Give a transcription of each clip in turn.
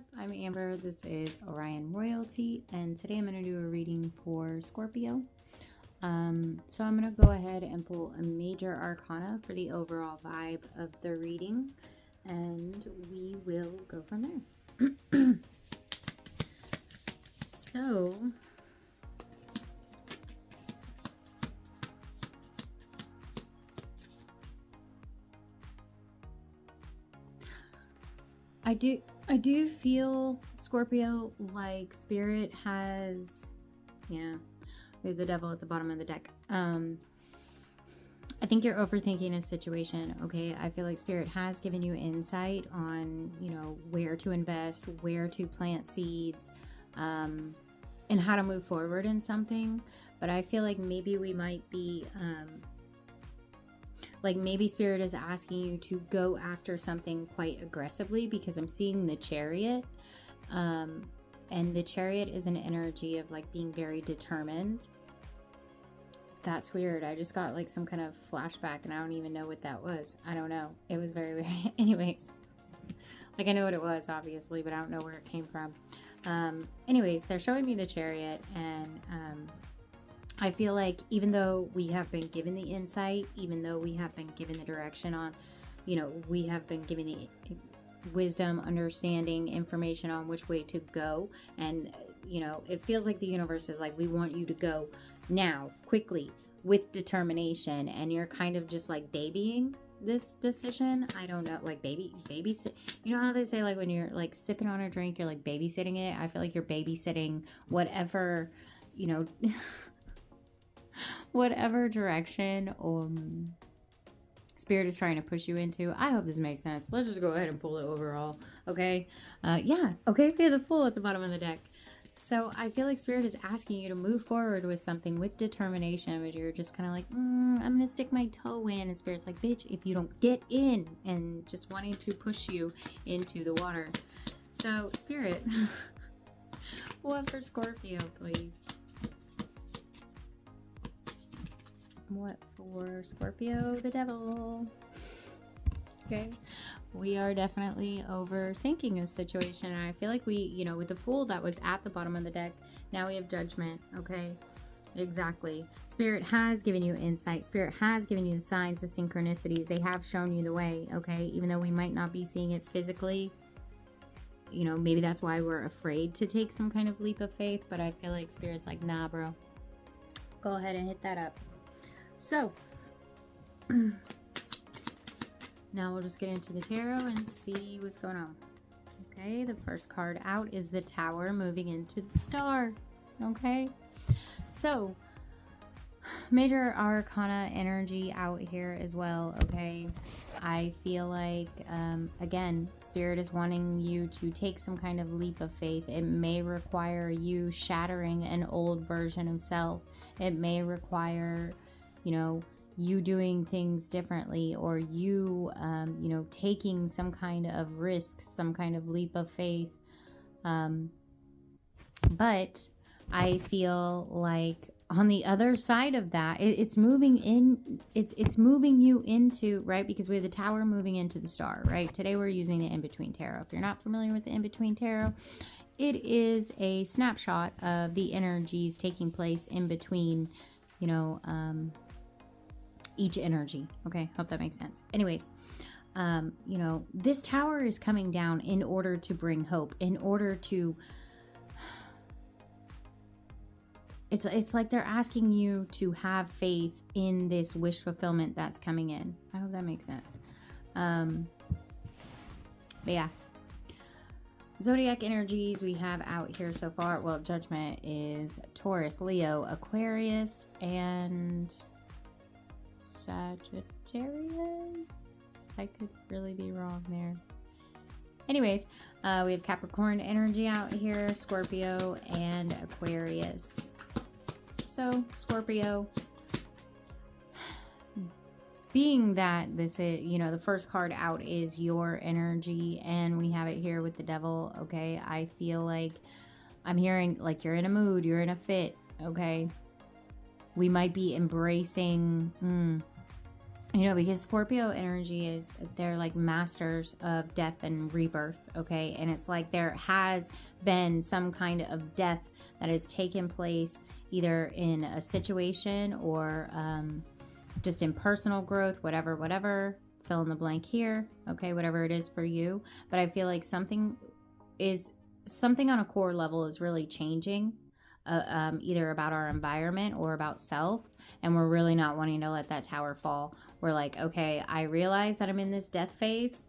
up? I'm Amber. This is Orion Royalty, and today I'm going to do a reading for Scorpio. So I'm going to go ahead and pull a major arcana for the overall vibe of the reading, and we will go from there. So, I do feel, Scorpio, like Spirit has, yeah, we have the Devil at the bottom of the deck. I think you're overthinking a situation, okay? I feel like Spirit has given you insight on, you know, where to invest, where to plant seeds, and how to move forward in something. But I feel like maybe we might be, like maybe Spirit is asking you to go after something quite aggressively, because I'm seeing the Chariot. And the Chariot is an energy of like being very determined. That's weird. I just got like some kind of flashback and I don't even know what that was. I don't know. It was very weird. Anyways, like I know what it was obviously, but I don't know where it came from. Anyways, they're showing me the Chariot, and I feel like even though we have been given the insight, even though we have been given the direction on, you know, we have been given the wisdom, understanding, information on which way to go. And, you know, it feels like the universe is like, we want you to go now, quickly, with determination. And you're kind of just like babying this decision. I don't know, like babysit. You know how they say like when you're like sipping on a drink, you're like babysitting it? I feel like you're babysitting whatever, you know, whatever direction Spirit is trying to push you into. I hope this makes sense. Let's just go ahead and pull it overall. Okay. Yeah. Okay. We have the Fool at the bottom of the deck. So I feel like Spirit is asking you to move forward with something with determination, but you're just kind of like, I'm going to stick my toe in. And Spirit's like, bitch, if you don't get in, and just wanting to push you into the water. So Spirit, what for Scorpio, please? What for Scorpio, the Devil? Okay, we are definitely overthinking this situation, and I feel like we, you know, with the Fool that was at the bottom of the deck, now we have Judgment. Okay, exactly. Spirit has given you insight. Spirit has given you the signs, the synchronicities. They have shown you the way. Okay, even though we might not be seeing it physically, you know, maybe that's why we're afraid to take some kind of leap of faith. But I feel like Spirit's like, nah, bro, go ahead and hit that up. So, now we'll just get into the tarot and see what's going on. Okay, the first card out is the Tower moving into the Star. Okay, so major arcana energy out here as well. Okay, I feel like, again, Spirit is wanting you to take some kind of leap of faith. It may require you shattering an old version of self. It may require, you know, you doing things differently, or you, you know, taking some kind of risk, some kind of leap of faith. But I feel like on the other side of that, it's moving in, it's moving you into, right? Because we have the Tower moving into the Star, right? Today we're using the In-Between Tarot. If you're not familiar with the In-Between Tarot, it is a snapshot of the energies taking place in between, you know, each energy. Okay, hope that makes sense. Anyways, you know, this Tower is coming down in order to bring hope, in order to, it's like they're asking you to have faith in this wish fulfillment that's coming in. I hope that makes sense. But yeah, zodiac energies we have out here so far. Well, Judgment is Taurus, Leo, Aquarius, and Sagittarius. I could really be wrong there. Anyways, we have Capricorn energy out here, Scorpio, and Aquarius. So Scorpio, being that this is, you know, the first card out is your energy, and we have it here with the Devil. Okay, I feel like I'm hearing like you're in a mood, you're in a fit. Okay, we might be embracing You know, because Scorpio energy is, they're like masters of death and rebirth, okay? And it's like there has been some kind of death that has taken place either in a situation or just in personal growth, whatever, fill in the blank here, okay? Whatever it is for you. But I feel like something on a core level is really changing, either about our environment or about self, and we're really not wanting to let that tower fall. We're like, okay, I realize that I'm in this death phase,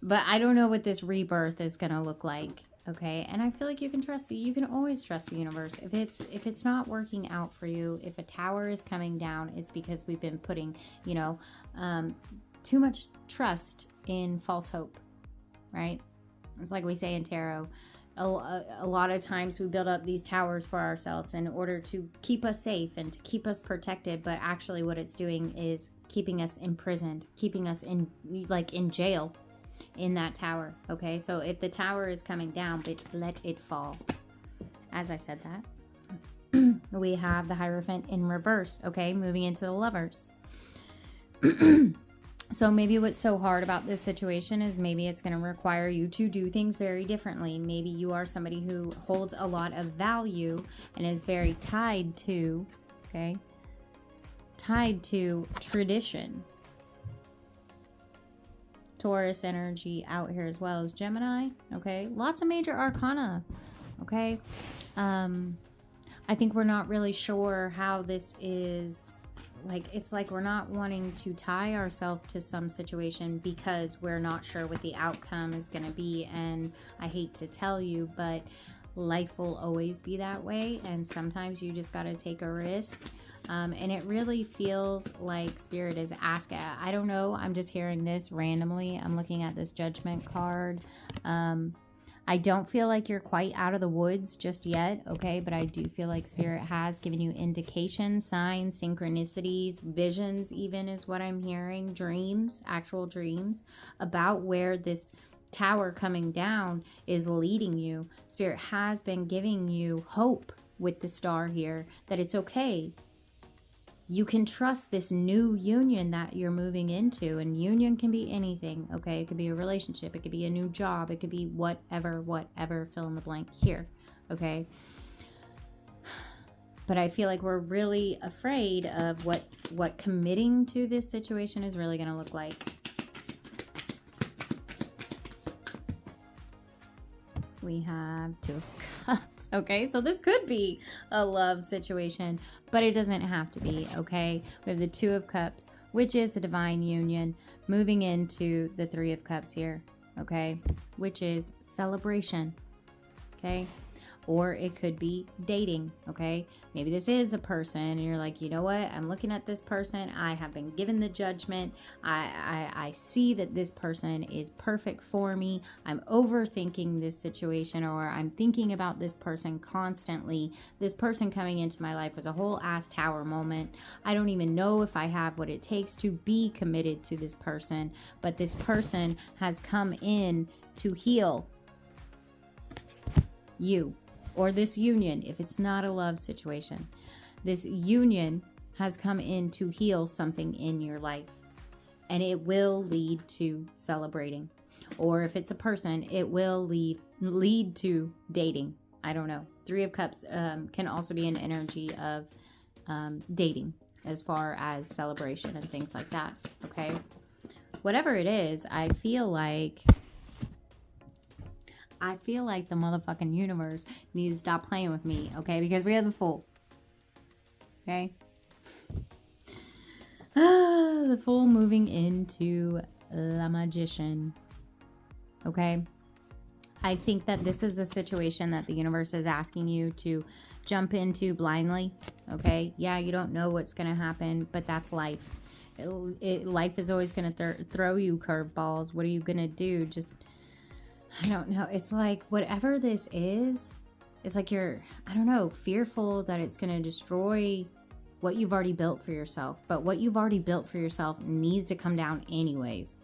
but I don't know what this rebirth is going to look like, okay? And I feel like you can always trust the universe. If it's not working out for you, if a tower is coming down, it's because we've been putting, you know, too much trust in false hope, right? It's like we say in tarot, a lot of times we build up these towers for ourselves in order to keep us safe and to keep us protected, but actually what it's doing is keeping us imprisoned, keeping us in jail in that tower, okay? So if the tower is coming down, bitch, let it fall. As I said that, we have the Hierophant in reverse, okay? Moving into the Lovers. So maybe what's so hard about this situation is maybe it's going to require you to do things very differently. Maybe you are somebody who holds a lot of value and is very tied to, okay, tied to tradition. Taurus energy out here as well as Gemini, okay? Lots of major arcana, okay? I think we're not really sure how this is. Like, it's like we're not wanting to tie ourselves to some situation because we're not sure what the outcome is going to be. And I hate to tell you, but life will always be that way. And sometimes you just got to take a risk. And it really feels like Spirit is asking. I don't know. I'm just hearing this randomly. I'm looking at this Judgment card. I don't feel like you're quite out of the woods just yet, okay? But I do feel like Spirit has given you indications, signs, synchronicities, visions even is what I'm hearing, dreams, actual dreams about where this tower coming down is leading you. Spirit has been giving you hope with the star here, that it's okay. You can trust this new union that you're moving into, and union can be anything, okay? It could be a relationship, it could be a new job, it could be whatever, fill in the blank here, okay? But I feel like we're really afraid of what committing to this situation is really going to look like. We have Two of Cups, okay? So this could be a love situation, but it doesn't have to be, okay? We have the Two of Cups, which is a divine union, moving into the Three of Cups here, okay? Which is celebration, okay? Or it could be dating, okay? Maybe this is a person and you're like, you know what? I'm looking at this person. I have been given the judgment. I see that this person is perfect for me. I'm overthinking this situation, or I'm thinking about this person constantly. This person coming into my life was a whole ass tower moment. I don't even know if I have what it takes to be committed to this person, but this person has come in to heal you. Or this union, if it's not a love situation, this union has come in to heal something in your life, and it will lead to celebrating. Or if it's a person, it will lead to dating. I don't know. Three of Cups can also be an energy of dating as far as celebration and things like that, okay? Whatever it is, I feel like the motherfucking universe needs to stop playing with me, okay? Because we have the Fool, okay? The Fool moving into the Magician, okay? I think that this is a situation that the universe is asking you to jump into blindly, okay? Yeah, you don't know what's going to happen, but that's life. Life is always going to throw you curveballs. What are you going to do? Just... I don't know. It's like whatever this is, it's like you're, I don't know, fearful that it's going to destroy what you've already built for yourself. But what you've already built for yourself needs to come down anyways.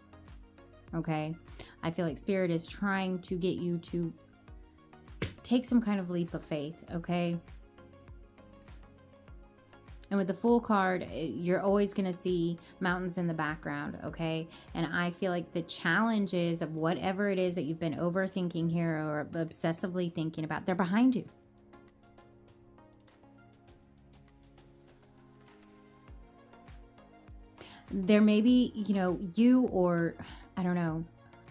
Okay? I feel like Spirit is trying to get you to take some kind of leap of faith. Okay? And with the Fool card, you're always going to see mountains in the background, okay? And I feel like the challenges of whatever it is that you've been overthinking here or obsessively thinking about, they're behind you. There may be, you know, you or, I don't know.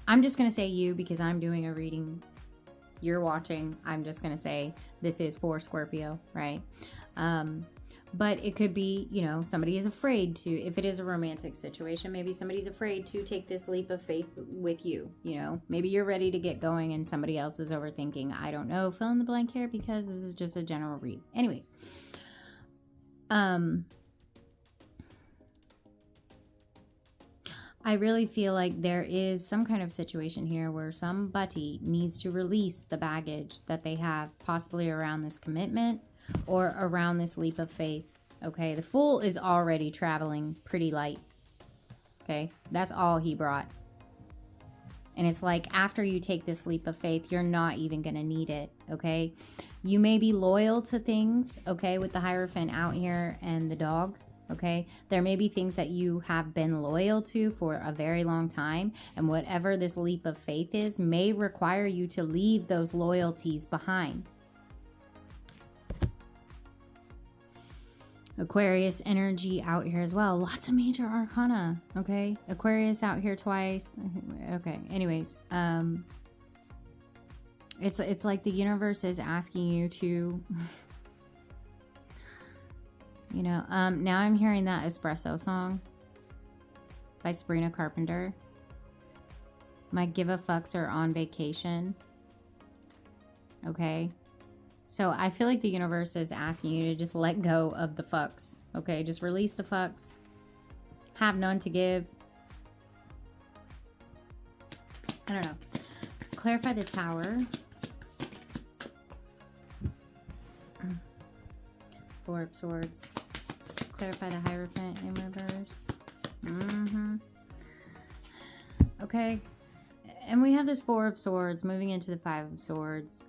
I'm just going to say you because I'm doing a reading. You're watching. I'm just going to say this is for Scorpio, right? But it could be, you know, somebody is afraid to, if it is a romantic situation, maybe somebody's afraid to take this leap of faith with you, you know. Maybe you're ready to get going and somebody else is overthinking. I don't know. Fill in the blank here because this is just a general read. Anyways. I really feel like there is some kind of situation here where somebody needs to release the baggage that they have possibly around this commitment or around this leap of faith. Okay, the Fool is already traveling pretty light. Okay, that's all he brought. And it's like after you take this leap of faith, you're not even going to need it. Okay, you may be loyal to things. Okay, with the Hierophant out here and the dog. Okay, there may be things that you have been loyal to for a very long time, and whatever this leap of faith is may require you to leave those loyalties behind. Aquarius energy out here as well. Lots of major arcana. Okay, Aquarius out here twice. Okay, anyways, it's like the universe is asking you to you know, now I'm hearing that Espresso song by Sabrina Carpenter. My give a fucks are on vacation. Okay. So I feel like the universe is asking you to just let go of the fucks. Okay. Just release the fucks. Have none to give. I don't know. Clarify the Tower. Four of Swords. Clarify the Hierophant in reverse. Okay. And we have this Four of Swords moving into the Five of Swords.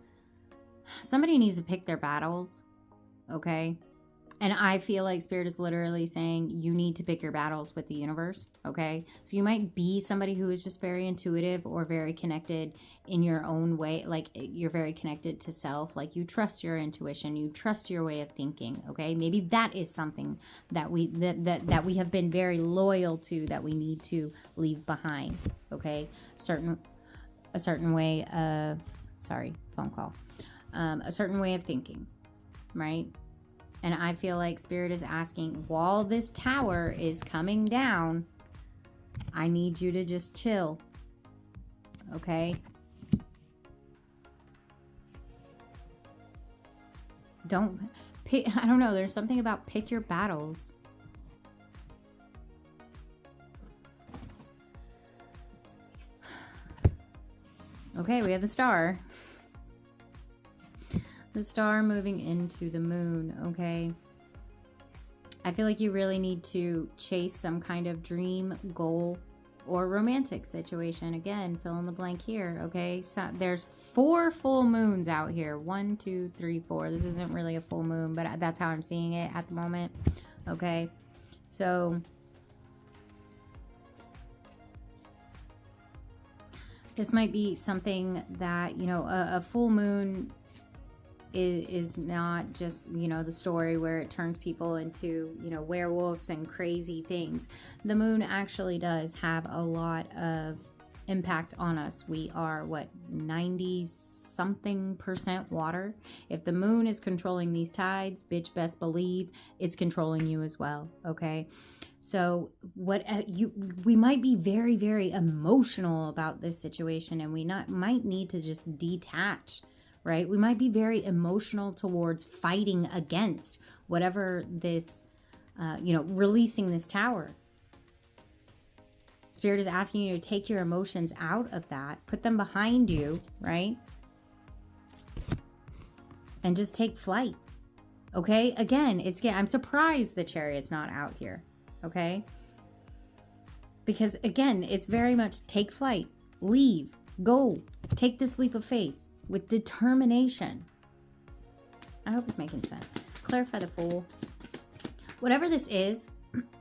Somebody needs to pick their battles. Okay. And I feel like Spirit is literally saying you need to pick your battles with the universe, okay? So you might be somebody who is just very intuitive or very connected in your own way. Like you're very connected to self. Like you trust your intuition. You trust your way of thinking, okay? Maybe that is something that we have been very loyal to that we need to leave behind, okay? A certain way of, sorry, phone call. A certain way of thinking, right? And I feel like Spirit is asking, while this tower is coming down, I need you to just chill. Okay? Don't pick, I don't know, there's something about pick your battles. Okay, we have the Star. The Star moving into the Moon, okay? I feel like you really need to chase some kind of dream, goal, or romantic situation. Again, fill in the blank here, okay? So there's 4 full moons out here. 1, 2, 3, 4. This isn't really a full moon, but that's how I'm seeing it at the moment, okay? So this might be something that, you know, a full moon is not just, you know, the story where it turns people into, you know, werewolves and crazy things. The moon actually does have a lot of impact on us. We are, what, 90-something% water. If the moon is controlling these tides, bitch best believe it's controlling you as well, okay? So we might be very, very emotional about this situation, and we might need to just detach, right? We might be very emotional towards fighting against whatever this, you know, releasing this tower. Spirit is asking you to take your emotions out of that, put them behind you, right? And just take flight, okay? Again, I'm surprised the Chariot's not out here, okay? Because again, it's very much take flight, leave, go, take this leap of faith. With determination. I hope it's making sense. Clarify the Fool. Whatever this is,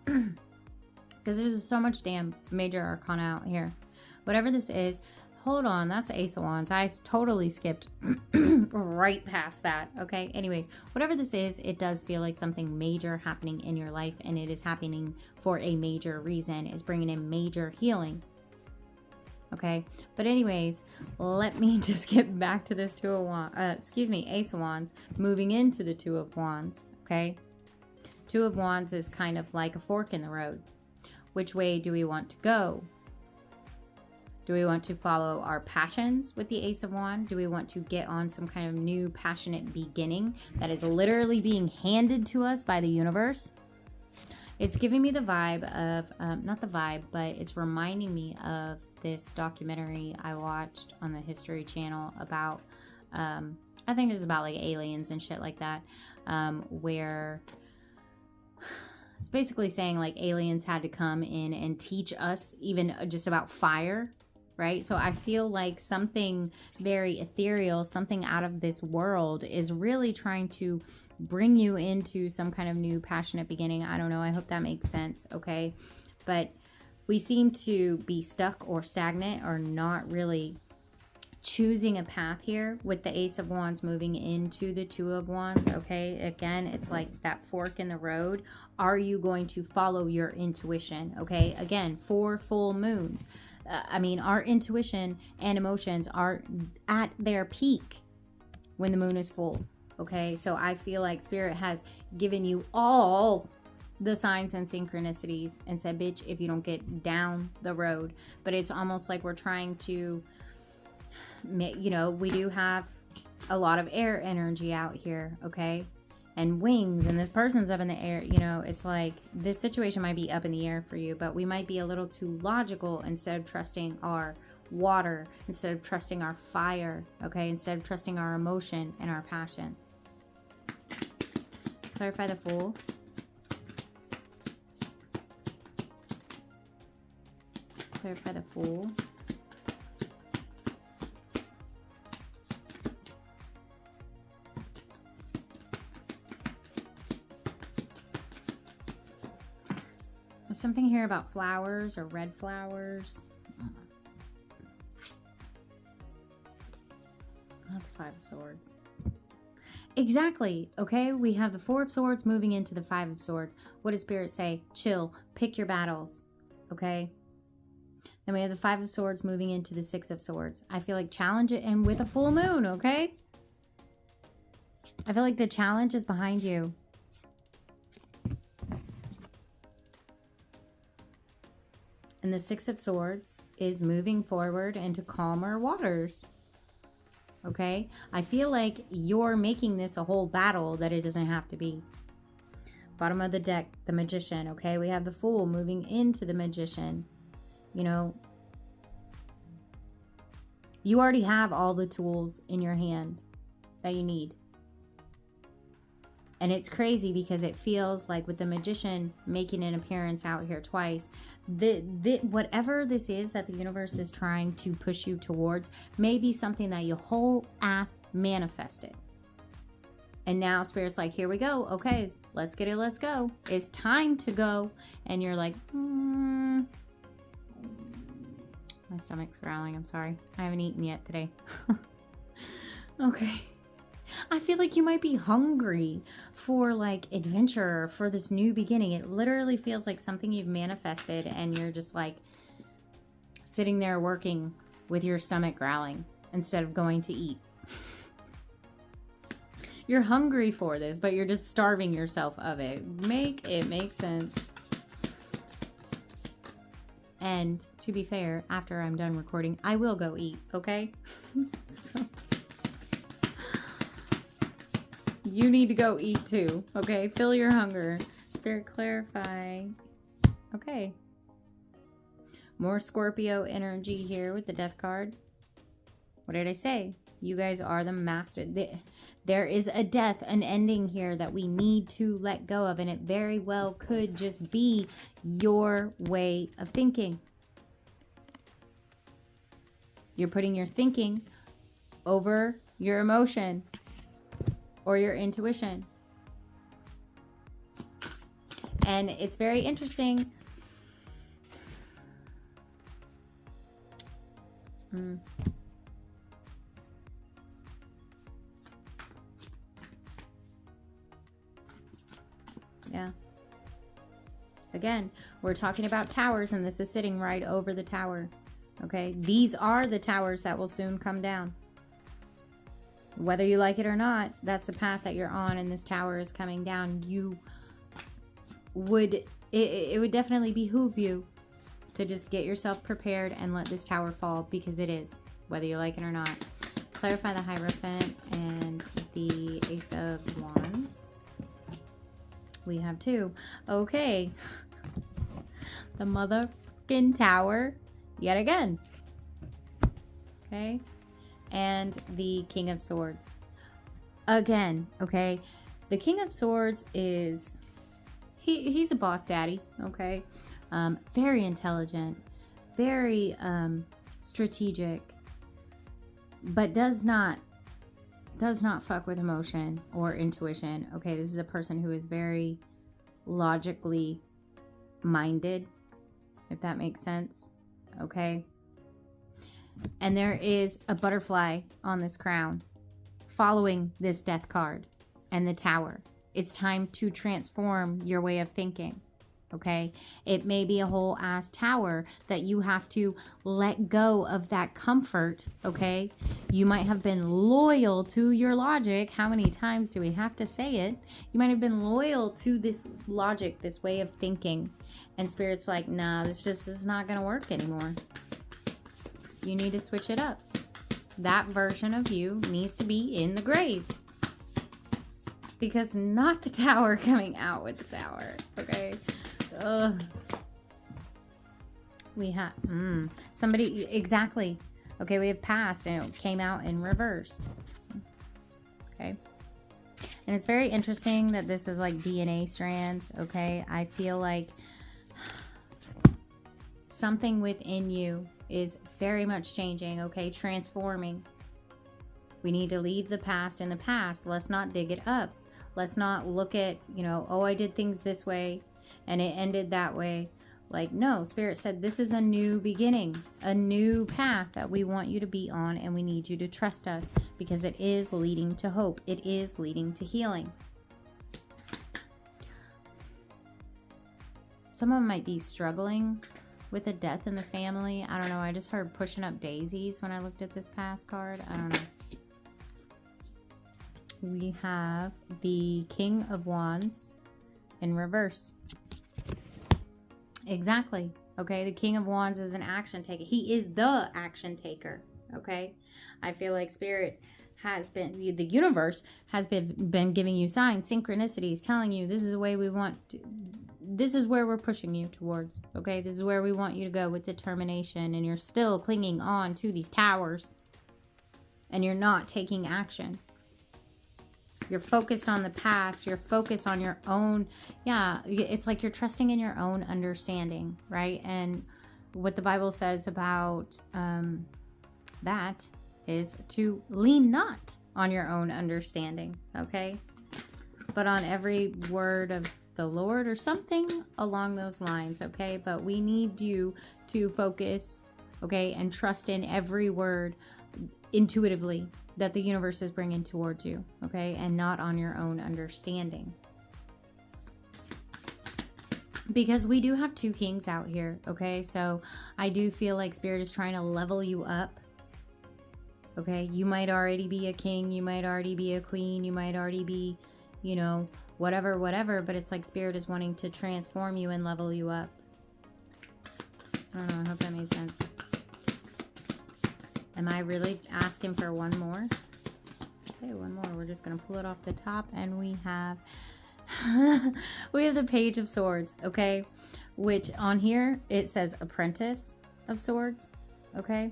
because there's so much damn major arcana out here. Whatever this is, hold on, that's the Ace of Wands. I totally skipped right past that, okay? Anyways, whatever this is, it does feel like something major happening in your life, and it is happening for a major reason. It's bringing in major healing, okay? But anyways, let me just get back to this Ace of Wands, moving into the Two of Wands, okay? Two of Wands is kind of like a fork in the road. Which way do we want to go? Do we want to follow our passions with the Ace of Wands? Do we want to get on some kind of new passionate beginning that is literally being handed to us by the universe? It's giving me the vibe of, not the vibe, but it's reminding me of this documentary I watched on the History Channel about, I think it's about like aliens and shit like that, where it's basically saying like aliens had to come in and teach us even just about fire, right? So I feel like something very ethereal, something out of this world is really trying to bring you into some kind of new passionate beginning. I don't know. I hope that makes sense, okay? But we seem to be stuck or stagnant or not really choosing a path here with the Ace of Wands moving into the Two of Wands, okay? Again, it's like that fork in the road. Are you going to follow your intuition, okay? Again, 4 full moons. I mean, our intuition and emotions are at their peak when the moon is full, okay? So I feel like Spirit has given you all the signs and synchronicities and said, bitch, if you don't get down the road. But it's almost like we're trying to, you know, we do have a lot of air energy out here, okay? And wings, and this person's up in the air. You know, it's like this situation might be up in the air for you, but we might be a little too logical instead of trusting our water, instead of trusting our fire, okay? Instead of trusting our emotion and our passions. Clarify the Fool. Clarify the Fool. There's something here about flowers or red flowers. Not the Five of Swords. Exactly. Okay, we have the Four of Swords moving into the Five of Swords. What does Spirit say? Chill. Pick your battles. Okay. Then we have the Five of Swords moving into the Six of Swords. I feel like challenge it, and with a full moon, okay? I feel like the challenge is behind you. And the Six of Swords is moving forward into calmer waters. Okay? I feel like you're making this a whole battle that it doesn't have to be. Bottom of the deck, the Magician. Okay? We have the Fool moving into the Magician. You know, you already have all the tools in your hand that you need. And it's crazy because it feels like with the Magician making an appearance out here twice, whatever this is that the universe is trying to push you towards may be something that you whole ass manifested. And now Spirit's like, here we go. Okay, let's get it. Let's go. It's time to go. And you're like, my stomach's growling. I'm sorry. I haven't eaten yet today. Okay. I feel like you might be hungry for like adventure, for this new beginning. It literally feels like something you've manifested and you're just like sitting there working with your stomach growling instead of going to eat. You're hungry for this, but you're just starving yourself of it. Make it make sense. And to be fair, after I'm done recording, I will go eat, okay? So you need to go eat too, okay? Fill your hunger. Spirit, clarify. Okay. More Scorpio energy here with the Death card. What did I say? You guys are the master. There is a death, an ending here that we need to let go of, and it very well could just be your way of thinking. You're putting your thinking over your emotion or your intuition. And it's very interesting. Yeah. Again, we're talking about towers, and this is sitting right over the tower. Okay, these are the towers that will soon come down. Whether you like it or not, that's the path that you're on, and this tower is coming down. You would, it would definitely behoove you to just get yourself prepared and let this tower fall, because it is, whether you like it or not. Clarify the Hierophant and the Ace of Wands. We have two. Okay. The motherfucking tower yet again. Okay. And the King of Swords. Again, okay. The King of Swords is, he's a boss daddy, okay? Very intelligent, very strategic, but does not fuck with emotion or intuition. Okay, this is a person who is very logically minded, if that makes sense. Okay. And there is a butterfly on this crown following this death card and the tower. It's time to transform your way of thinking. Okay, it may be a whole ass tower that you have to let go of that comfort. Okay, you might have been loyal to your logic. How many times do we have to say it? You might have been loyal to this logic, this way of thinking, and Spirit's like, nah, this is not gonna work anymore. You need to switch it up. That version of you needs to be in the grave, because not the tower coming out with the tower. Okay. Ugh. We have somebody, exactly. Okay, we have passed, and it came out in reverse. So, okay, and it's very interesting that this is like DNA strands. Okay, I feel like something within you is very much changing. Okay, transforming. We need to leave the past in the past. Let's not dig it up. Let's not look at, you know, oh, I did things this way and it ended that way. Like, no, Spirit said this is a new beginning, a new path that we want you to be on, and we need you to trust us, because it is leading to hope. It is leading to healing. Someone might be struggling with a death in the family. I don't know. I just heard pushing up daisies when I looked at this past card. I don't know. We have the King of Wands in reverse. Exactly. Okay, the King of Wands is an action taker. He is the action taker. Okay, I feel like Spirit has been, the universe has been giving you signs, synchronicities, telling you this is the way we want to, this is where we're pushing you towards. Okay, this is where we want you to go with determination, and you're still clinging on to these towers and you're not taking action. You're focused on the past. You're focused on your own. Yeah, it's like you're trusting in your own understanding, right? And what the Bible says about that is to lean not on your own understanding, okay? But on every word of the Lord, or something along those lines, okay? But we need you to focus, okay, and trust in every word intuitively that the universe is bringing towards you, okay? And not on your own understanding. Because we do have two kings out here, okay? So I do feel like Spirit is trying to level you up, okay? You might already be a king, you might already be a queen, you might already be, you know, whatever, but it's like Spirit is wanting to transform you and level you up. I don't know, I hope that made sense. Am I really asking for one more? Okay, one more. We're just going to pull it off the top, and we have we have the Page of Swords, okay? Which on here, it says Apprentice of Swords, okay?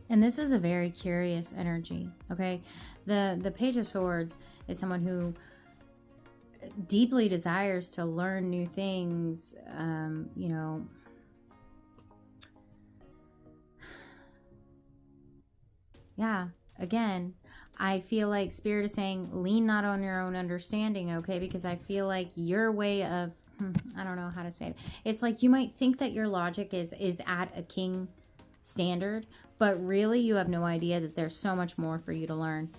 And this is a very curious energy, okay? The Page of Swords is someone who deeply desires to learn new things, you know, yeah, again, I feel like Spirit is saying lean not on your own understanding, okay? Because I feel like your way of, I don't know how to say it. It's like you might think that your logic is at a king standard, but really you have no idea that there's so much more for you to learn.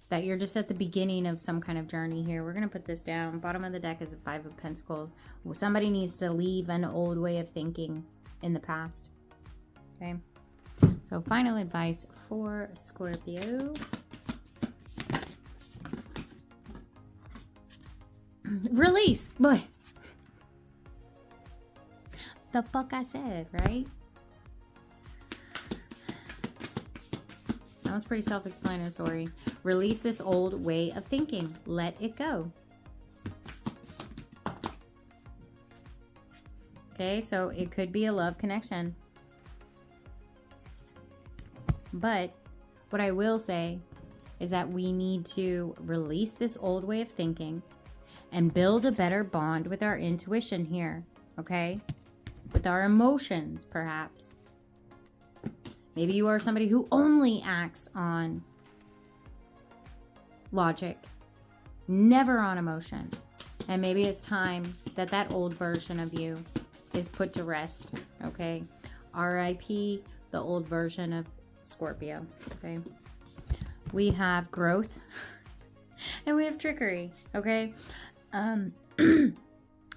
That you're just at the beginning of some kind of journey here. We're going to put this down. Bottom of the deck is a 5 of Pentacles. Somebody needs to leave an old way of thinking in the past. Okay. So final advice for Scorpio. Release. Boy. The fuck I said, right? That was pretty self-explanatory. Release this old way of thinking. Let it go. Okay, so it could be a love connection. But what I will say is that we need to release this old way of thinking and build a better bond with our intuition here, okay? With our emotions, perhaps. Maybe you are somebody who only acts on logic, never on emotion. And maybe it's time that that old version of you is put to rest, okay? R.I.P. the old version of Scorpio, okay? We have growth and we have trickery, okay?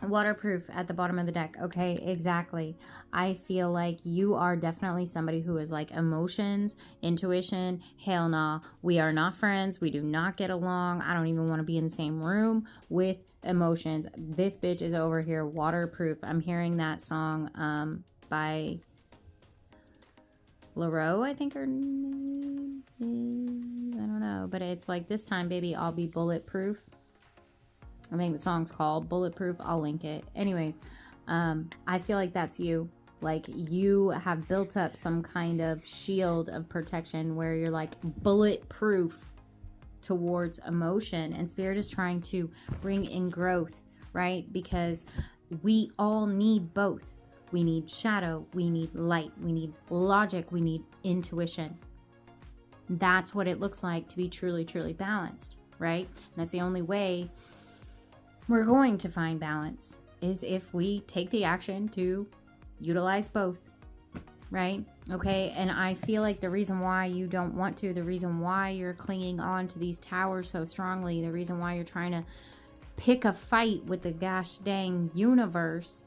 Waterproof at the bottom of the deck. Okay, exactly. I feel like you are definitely somebody who is like emotions, intuition. Hell nah. We are not friends. We do not get along. I don't even want to be in the same room with emotions. This bitch is over here waterproof. I'm hearing that song by LaRoe, I think her name is. I don't know. But it's like, this time, baby, I'll be bulletproof. I think the song's called Bulletproof. I'll link it. Anyways, I feel like that's you. Like you have built up some kind of shield of protection where you're like bulletproof towards emotion. And Spirit is trying to bring in growth, right? Because we all need both. We need shadow. We need light. We need logic. We need intuition. That's what it looks like to be truly, truly balanced, right? And that's the only way we're going to find balance, is if we take the action to utilize both, right? Okay, and I feel like the reason why you don't want to, the reason why you're clinging on to these towers so strongly, the reason why you're trying to pick a fight with the gosh dang universe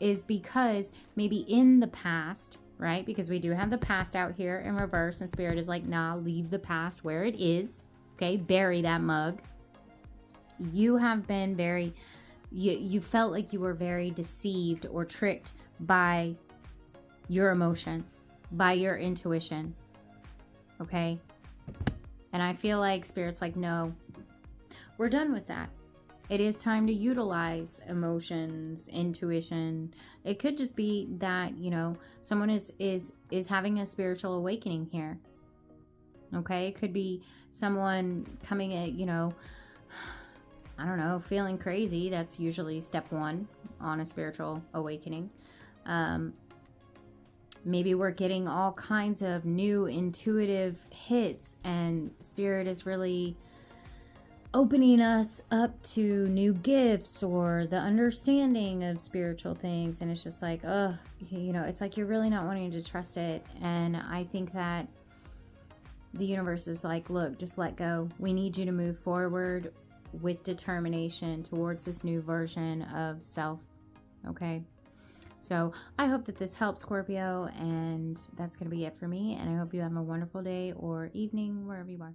is because maybe in the past, right? Because we do have the past out here in reverse, and Spirit is like, nah, leave the past where it is, okay? Bury that mug. You have been very, you felt like you were very deceived or tricked by your emotions, by your intuition, okay? And I feel like Spirit's like, no, we're done with that. It is time to utilize emotions, intuition. It could just be that, you know, someone is having a spiritual awakening here, okay? It could be someone coming at, you know, I don't know, feeling crazy. That's usually step one on a spiritual awakening. Maybe we're getting all kinds of new intuitive hits, and Spirit is really opening us up to new gifts or the understanding of spiritual things. And it's just like, oh, you know, it's like you're really not wanting to trust it. And I think that the universe is like, look, just let go. We need you to move forward with determination towards this new version of self, okay? So I hope that this helps, Scorpio, and that's going to be it for me, and I hope you have a wonderful day or evening wherever you are.